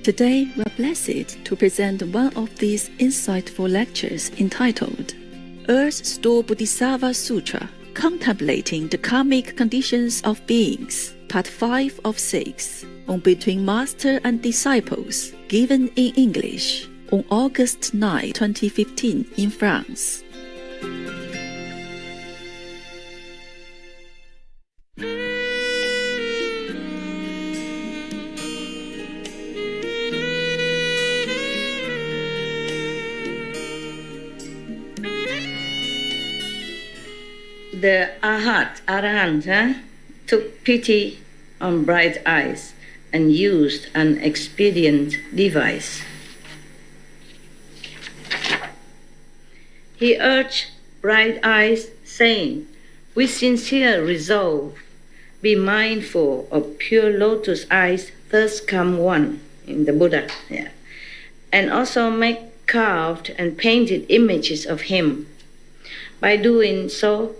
Today, we are blessed to present one of these insightful lectures entitled Earth Store Bodhisattva Sutra, Contemplating the Karmic Conditions of Beings, Part 5 of 6, on Between Master and Disciples, given in English, on August 9, 2015 in France. The Arahant took pity on bright eyes and used an expedient device. He urged bright eyes, saying, "With sincere resolve, be mindful of pure lotus eyes, thus come one," in the Buddha, and also make carved and painted images of him. By doing so,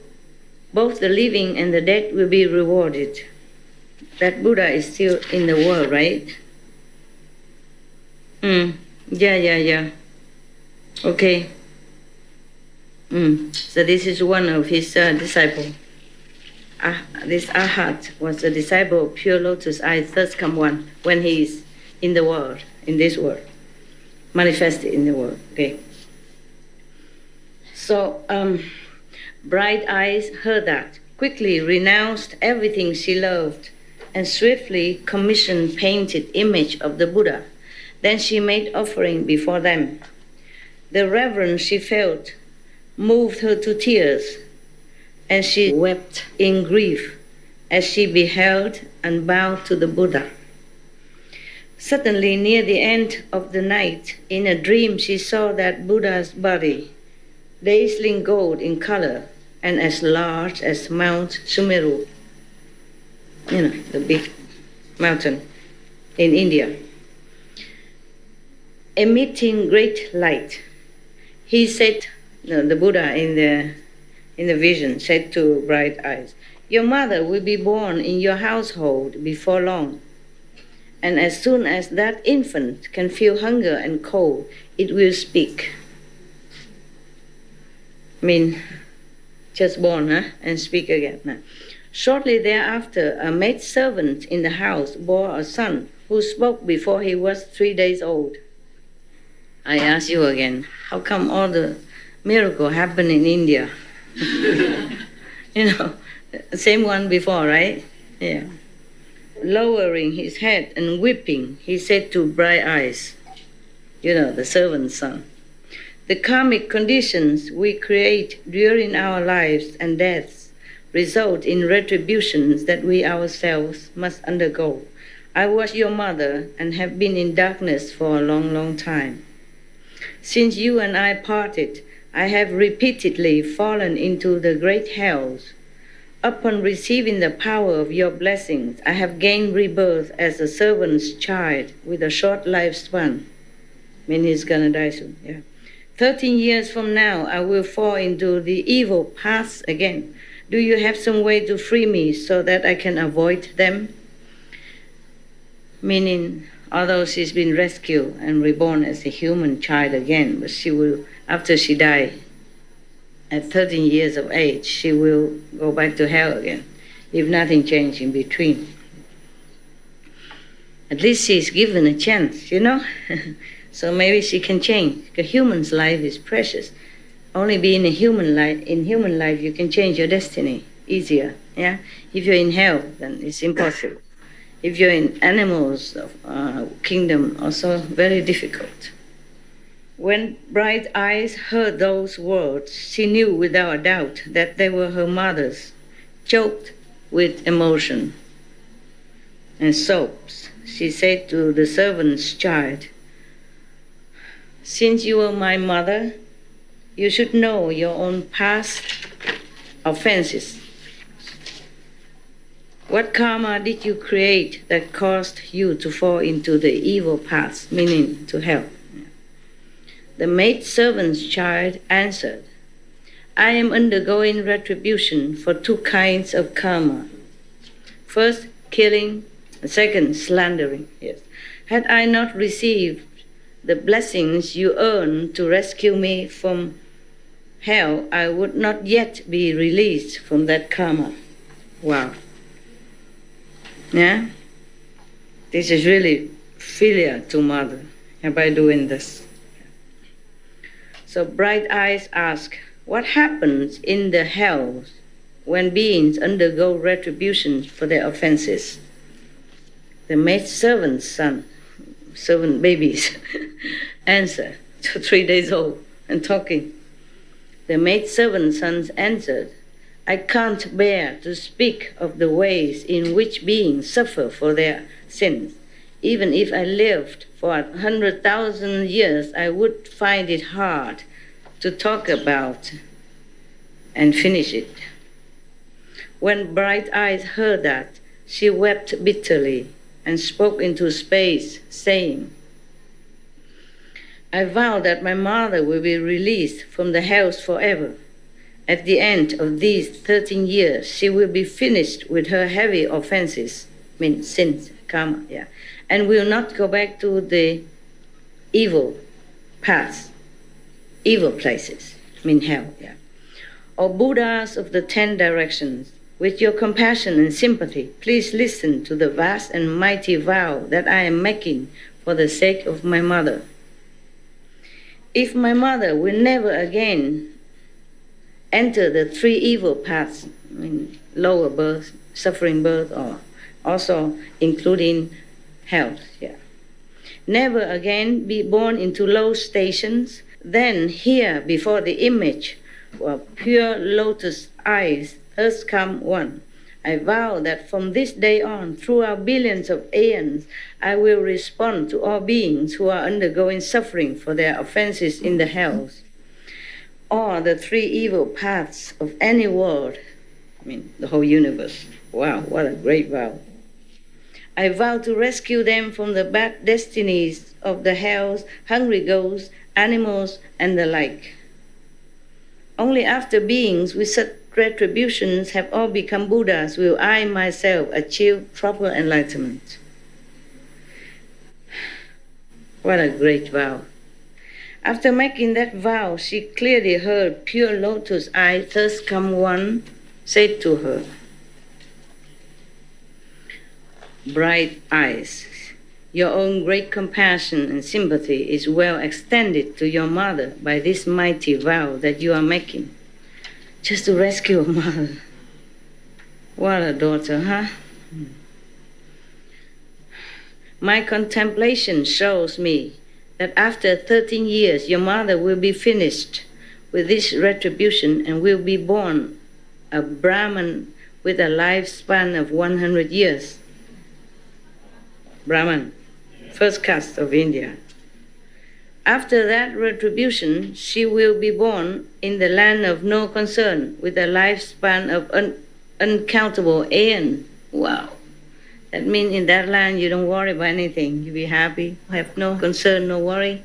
both the living and the dead will be rewarded. That Buddha is still in the world, right? Yeah. Okay. So this is one of his disciples. This Arhat was a disciple of Pure Lotus Eyes, thus come one, when he is in the world, in this world, manifested in the world. Okay. So, Bright Eyes heard that, quickly renounced everything she loved, and swiftly commissioned painted image of the Buddha. Then she made offering before them. The reverence she felt moved her to tears, and she wept in grief as she beheld and bowed to the Buddha. Suddenly, near the end of the night, in a dream she saw that Buddha's body, dazzling gold in color and as large as Mount Sumeru, the big mountain in India, emitting great light. He said, the Buddha in the vision said to Bright Eyes, "Your mother will be born in your household before long, and as soon as that infant can feel hunger and cold, it will speak." Just born, and speak again. Shortly thereafter, a maidservant in the house bore a son who spoke before he was 3 days old. I ask you again, how come all the miracle happen in India? Same one before, right? Yeah. Lowering his head and weeping, he said to Bright Eyes, the servant's son, "The karmic conditions we create during our lives and deaths result in retributions that we ourselves must undergo. I was your mother and have been in darkness for a long, long time. Since you and I parted, I have repeatedly fallen into the great hells. Upon receiving the power of your blessings, I have gained rebirth as a servant's child with a short lifespan." He's gonna die soon, 13 years from now, I will fall into the evil paths again. Do you have some way to free me so that I can avoid them? Meaning, although she's been rescued and reborn as a human child again, but she will, after she dies, at 13 years of age, she will go back to hell again, if nothing changes in between. At least she's given a chance, So maybe she can change. Because human's life is precious. Only being in human life, you can change your destiny easier. If you're in hell, then it's impossible. If you're in animals kingdom, also very difficult. When Bright Eyes heard those words, she knew without a doubt that they were her mother's, choked with emotion and sobs. She said to the servant's child, "Since you are my mother, you should know your own past offenses. What karma did you create that caused you to fall into the evil paths, meaning to hell?" The maidservant's child answered, "I am undergoing retribution for 2 kinds of karma. First, killing, second, slandering. Yes. Had I not received the blessings you earned to rescue me from hell, I would not yet be released from that karma. Wow. Yeah? This is really filial to mother by doing this. So Bright Eyes ask, what happens in the hells when beings undergo retribution for their offenses? The maidservant's son, servant babies, answer, 3 days old and talking. The maidservant's sons answered, I can't bear to speak of the ways in which beings suffer for their sins. Even if I lived for 100,000 years, I would find it hard to talk about and finish it. When Bright Eyes heard that, she wept bitterly and spoke into space, saying, I vow that my mother will be released from the hells forever. At the end of these 13 years, she will be finished with her heavy offenses, sins, karma, and will not go back to the evil paths, evil places, hell, O Buddhas of the 10 directions, with your compassion and sympathy, please listen to the vast and mighty vow that I am making for the sake of my mother. If my mother will never again enter the 3 evil paths, lower birth, suffering birth, or also including health, never again be born into low stations, then here before the image of pure lotus eyes, thus come one. I vow that from this day on, throughout billions of aeons, I will respond to all beings who are undergoing suffering for their offenses in the hells, or the 3 evil paths of any world, the whole universe. Wow, what a great vow. I vow to rescue them from the bad destinies of the hells, hungry ghosts, animals, and the like. Only after beings with such retributions have all become Buddhas will I myself achieve proper enlightenment. What a great vow. After making that vow, she clearly heard pure lotus eyes, thus come one, said to her, Bright Eyes, your own great compassion and sympathy is well extended to your mother by this mighty vow that you are making, just to rescue her mother. What a daughter, huh? My contemplation shows me that after 13 years, your mother will be finished with this retribution and will be born a Brahman with a lifespan of 100 years. Brahman, first caste of India. After that retribution, she will be born in the land of no concern with a lifespan of uncountable aeons. Wow. That means in that land you don't worry about anything. You be happy, have no concern, no worry.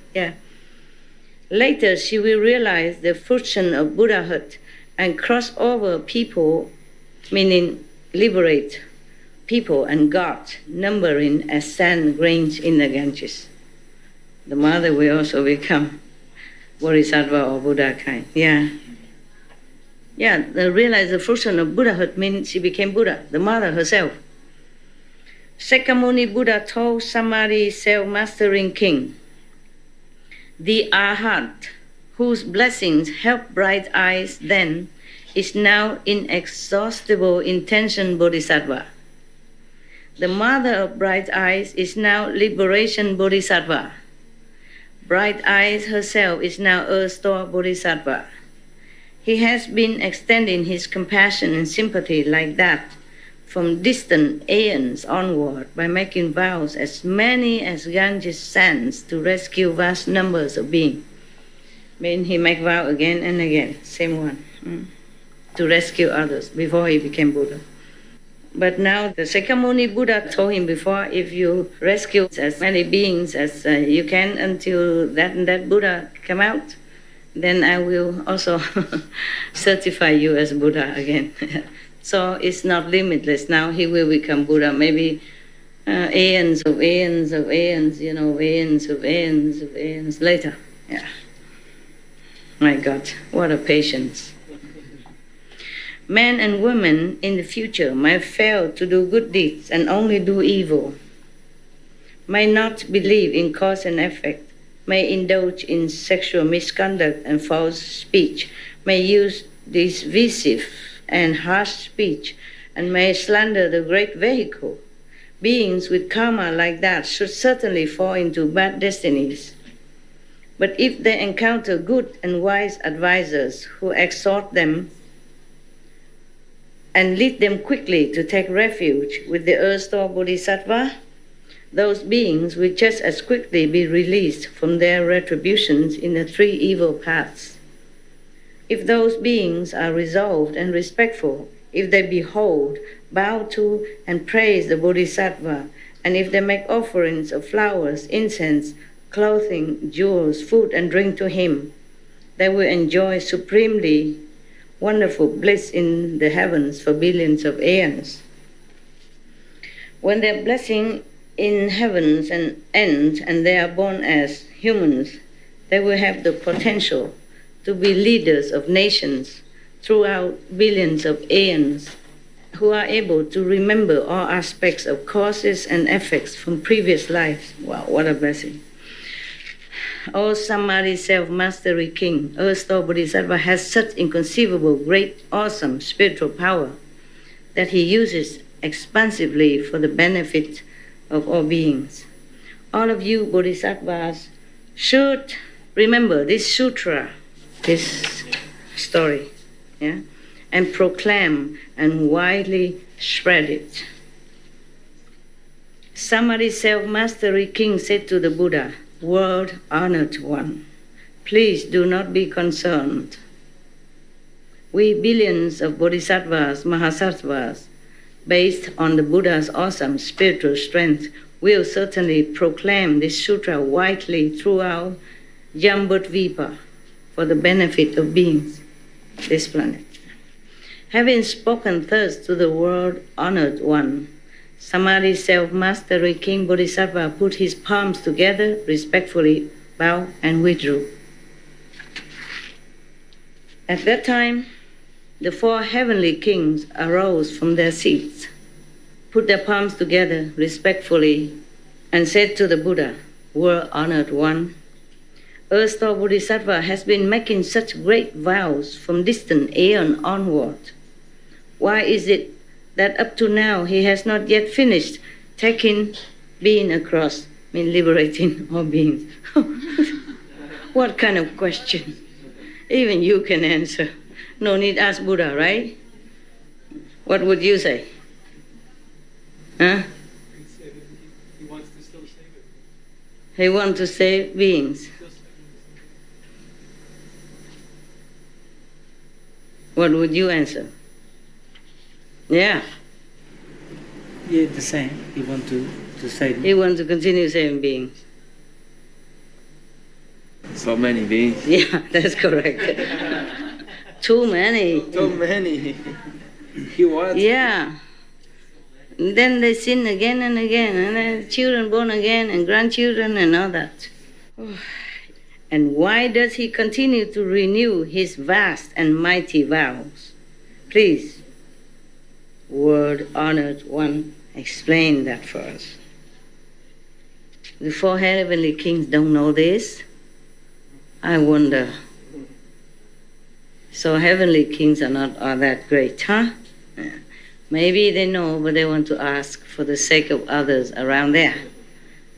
Later she will realize the fruition of Buddhahood and cross over people, meaning liberate people and God, numbering as sand grains in the Ganges. The mother will also become Bodhisattva or Buddha kind. Realize the fruition of Buddhahood means she became Buddha, the mother herself. Sakyamuni Buddha told Samadhi self-mastering king, the Arhat, whose blessings help Bright Eyes then, is now inexhaustible intention Bodhisattva. The mother of Bright Eyes is now liberation Bodhisattva. Bright Eyes herself is now Earth Store Bodhisattva. He has been extending his compassion and sympathy like that from distant aeons onward by making vows as many as Ganges sands to rescue vast numbers of beings. He make vow again and again, same one, to rescue others before he became Buddha. But now the Sakyamuni Buddha told him before, if you rescue as many beings as you can until that Buddha come out, then I will also certify you as Buddha again. So it's not limitless. Now he will become Buddha maybe Aeons of aeons of aeons, aeons of aeons of aeons later. Yeah. My God, what a patience. Men and women in the future may fail to do good deeds and only do evil, may not believe in cause and effect, may indulge in sexual misconduct and false speech, may use divisive and harsh speech, and may slander the great vehicle. Beings with karma like that should certainly fall into bad destinies. But if they encounter good and wise advisors who exhort them and lead them quickly to take refuge with the erstwhile bodhisattva, those beings will just as quickly be released from their retributions in the three evil paths. If those beings are resolved and respectful, if they behold, bow to, and praise the bodhisattva, and if they make offerings of flowers, incense, clothing, jewels, food, and drink to him, they will enjoy supremely wonderful bliss in the heavens for billions of aeons. When their blessing in heavens ends and they are born as humans, they will have the potential to be leaders of nations throughout billions of aeons, who are able to remember all aspects of causes and effects from previous lives. Wow, what a blessing. O Samadhi Self-Mastery King, erstwhile Bodhisattva has such inconceivable, great, awesome spiritual power that he uses expansively for the benefit of all beings. All of you Bodhisattvas should remember this sutra, this story, yeah, and proclaim and widely spread it. Samadhi Self-Mastery King said to the Buddha, "World-honored one, please do not be concerned. We billions of bodhisattvas, mahasattvas, based on the Buddha's awesome spiritual strength, will certainly proclaim this sutra widely throughout Jambudvipa for the benefit of beings, this planet." Having spoken thus to the world-honored one, Samadhi Self-Mastery King Bodhisattva put his palms together, respectfully bowed, and withdrew. At that time, the four heavenly kings arose from their seats, put their palms together respectfully, and said to the Buddha, "World-honored one, erstwhile Bodhisattva has been making such great vows from distant aeon onward. Why is it that up to now he has not yet finished taking being across, liberating all beings?" What kind of question? Even you can answer. No need ask Buddha, right? What would you say? Huh? He wants to still save it. He wants to save beings. What would you answer? Yeah. Yeah, the same. He want to save. He wants to continue saving beings. So many beings. Yeah, that's correct. Too many. So many. He wants. Yeah. And then they sin again and again, and then children born again, and grandchildren, and all that. And why does he continue to renew his vast and mighty vows? Please, world-honored one, explain that for us. The four heavenly kings don't know this? I wonder. So heavenly kings are not all that great, huh? Maybe they know, but they want to ask for the sake of others around there,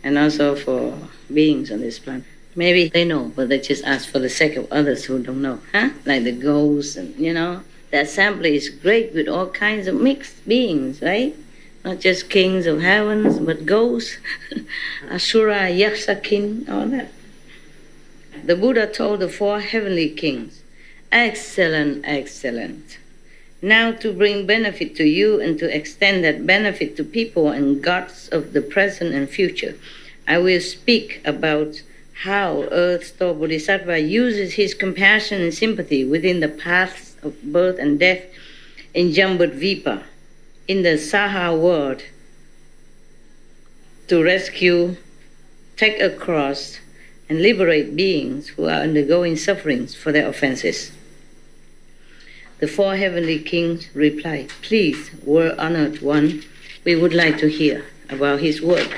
and also for beings on this planet. Maybe they know, but they just ask for the sake of others who don't know, huh? Like the ghosts, and the assembly is great with all kinds of mixed beings, right? Not just kings of heavens, but ghosts, asura, yaksa king, all that. The Buddha told the four heavenly kings, "Excellent, excellent. Now to bring benefit to you and to extend that benefit to people and gods of the present and future, I will speak about how Earth-Store Bodhisattva uses his compassion and sympathy within the paths of birth and death in Jambudvipa, in the Saha world, to rescue, take a cross, and liberate beings who are undergoing sufferings for their offenses. The four heavenly kings replied, "Please, world-honored one, we would like to hear about his work."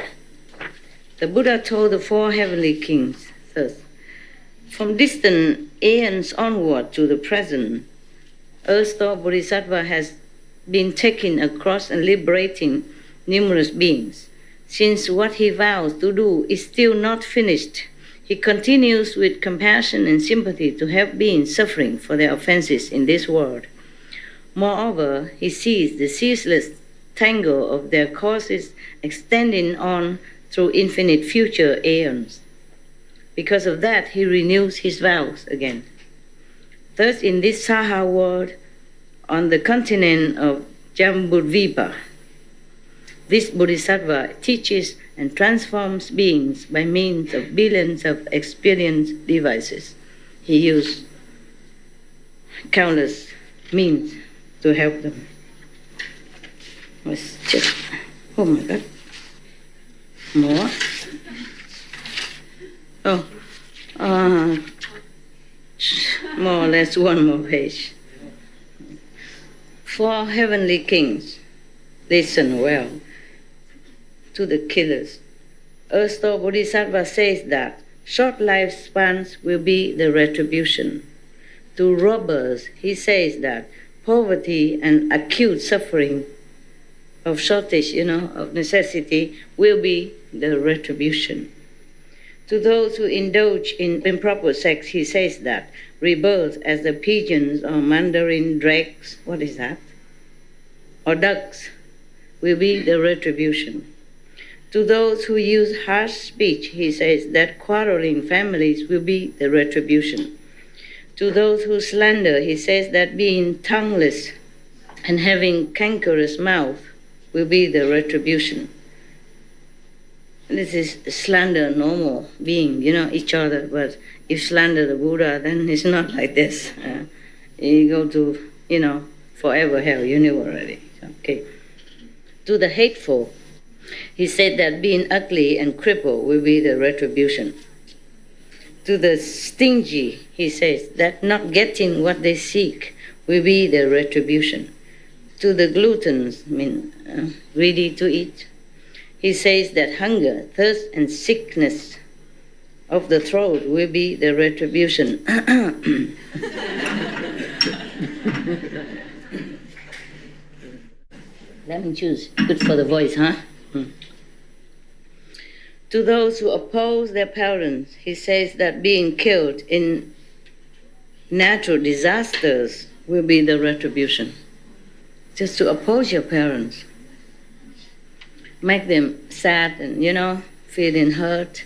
The Buddha told the four heavenly kings thus, "From distant aeons onward to the present, Earth-store Bodhisattva has been taking a cross and liberating numerous beings. Since what he vows to do is still not finished, he continues with compassion and sympathy to help beings suffering for their offenses in this world. Moreover, he sees the ceaseless tangle of their causes extending on through infinite future aeons. Because of that, he renews his vows again. Thus, in this Saha world, on the continent of Jambudvipa, this Bodhisattva teaches and transforms beings by means of billions of experience devices. He used countless means to help them." Let's check. Oh my God. More. More or less one more page. Four heavenly kings, listen well to the killers. Earth-store Bodhisattva says that short lifespans will be the retribution. To robbers, he says that poverty and acute suffering of shortage, of necessity will be the retribution. To those who indulge in improper sex, he says that rebirth as the pigeons or mandarin drakes, what is that? Or ducks, will be the retribution. To those who use harsh speech, he says that quarreling families will be the retribution. To those who slander, he says that being tongueless and having cankerous mouth will be the retribution. This is slander normal being, each other, but if slander the Buddha, then it's not like this. You go to, forever hell, you knew already. Okay. To the hateful, he said that being ugly and crippled will be the retribution. To the stingy, he says that not getting what they seek will be the retribution. To the gluttons, greedy to eat, he says that hunger, thirst, and sickness of the throat will be the retribution. Let me choose. Good for the voice, huh? To those who oppose their parents, he says that being killed in natural disasters will be the retribution. Just to oppose your parents. Make them sad and, feeling hurt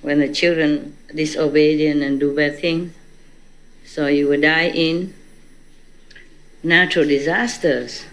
when the children disobedient and do bad things. So you will die in natural disasters.